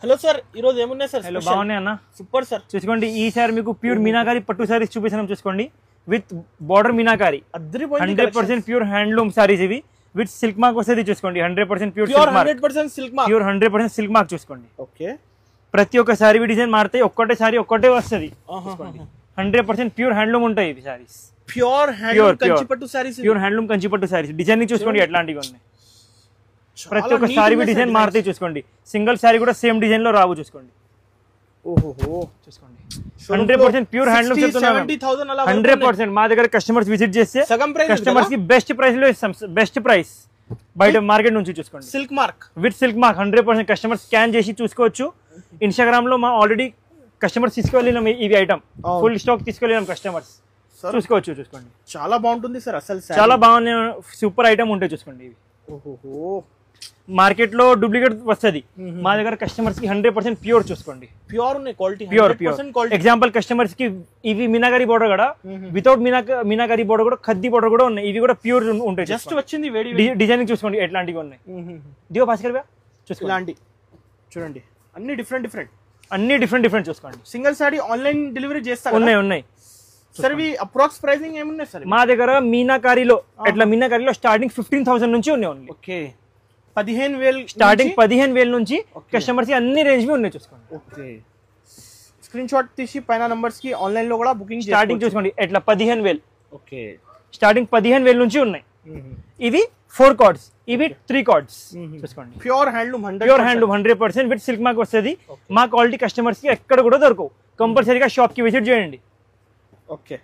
Hello sir, ఈ రోజు ఏమున్నాయి సార్? హలో, బాగున్నాయి అన్న. Super sir. చూసుకోండి, ఈసారి మీకు ప్యూర్ మీనాకారి పట్టు సారీస్ చూపిస్తున్నాం. చూసుకోండి, with border meenakari 100% pure handloom saris ఇవి. విత్ సిల్క్ మార్క్ వస్తుంది. చూసుకోండి, 100% pure silk mark. 100% silk mark. Pure 100% silk mark. చూసుకోండి, ఓకే. ప్రతి ఒక్క సారీ డిజైన్ మారుతాయి. ఒక్కటే సారీ ఒక్కటే వస్తుంది. 100% ప్యూర్ హ్యాండ్లూమ్ ఉంటాయి ఇవి సారీస్. ప్యూర్ హ్యాండ్లూమ్ కంచిపట్టు సారీస్. ప్యూర్ హ్యాండ్లూమ్ కంచిపట్టు సారీస్. డిజైన్ చూసుకోండి ఎట్లాంటివి ఉన్నాయి. ప్రతి ఒక్క సారీ డిజైన్ మారుతాయి. చూసుకోండి, సింగిల్ సారీ కూడా సేమ్ డిజైన్ లో రావు. చూసుకోండి, ఓహో, చూసుకోండి, 100% ప్యూర్ హ్యాండ్లూమ్ చెప్తున్నాను. 100% మా దగ్గర కస్టమర్స్ విజిట్ చేస్తే కస్టమర్స్ కి బెస్ట్ ప్రైస్ లో ఇస్తాం. బెస్ట్ ప్రైస్ బయట మార్కెట్ నుంచి. చూసుకోండి, silk mark with silk mark 100% customer scan చేసి చూసుకోవచ్చు. ఇన్స్టాగ్రామ్ లో మా ఆల్రెడీ కస్టమర్స్ తీసుకెళ్ళినాం ఇవి ఐటమ్. ఫుల్ స్టాక్ తీసుకెళ్ళినాం కస్టమర్స్. చూసుకోవచ్చు. చూసుకోండి, చాలా బాగుంటుంది సార్. అసలు చాలా బాగున్నాయి. సూపర్ ఐటమ్ ఉంటాయి. చూసుకోండి, ఇవి మార్కెట్ లో డూప్లికేట్ వస్తుంది. మా దగ్గర కస్టమర్స్ కి 100% ప్యూర్. చూసుకోండి, ప్యూర్ ఉన్నాయి క్వాలిటీ. ప్యూర్ ఎగ్జాంపుల్ కస్టమర్స్ కి ఇవి మీనాకారి బోర్డర్ కూడా వితౌట్ మీనాకారి బోర్డర్ కూడా ఖద్దీ బోర్డర్ కూడా ఉన్నాయి. ఇవి కూడా ప్యూర్ ఉంటాయి. జస్ట్ వచ్చింది డిజైన్ చూసుకోండి ఎట్లాంటివి ఉన్నాయి. దిగో భాస్కర్ చూసుకోండి, ఇలాంటి చూడండి, అన్ని డిఫరెంట్ చూసుకోండి. సింగిల్ సారీ ఆన్లైన్ డెలివరీ చేస్తా. ఉన్నాయి సార్. ఇవి అప్రాక్స్ ప్రైసింగ్ ఏమున్నాయి సార్? మా దగ్గర మీనాకారిలో స్టార్టింగ్ 15,000 నుంచి ఉన్నాయి. ఓన్లీ ఓకే, 15,000 స్టార్టింగ్ 15,000 నుంచి కస్టమర్స్ కి అన్ని రేంజ్ లో ఉన్నాయి. చూసుకోండి, ఓకే. స్క్రీన్ షాట్ తీసి పైన నంబర్స్ కి ఆన్లైన్ లో కూడా బుకింగ్ స్టార్టింగ్ చూసుకోండి. ఎట్లా 15,000. ఓకే, స్టార్టింగ్ 15,000 నుంచి ఉన్నాయి. ఇవి 4 కార్డ్స్, ఇవి 3 కార్డ్స్. చూసుకోండి, pure handloom 100% with silk mark వస్తుంది. మా క్వాలిటీ కస్టమర్స్ కి ఎక్కడ కూడా దొరకవు. కంపల్సరీగా షాప్ కి విజిట్ చేయండి. ఓకే.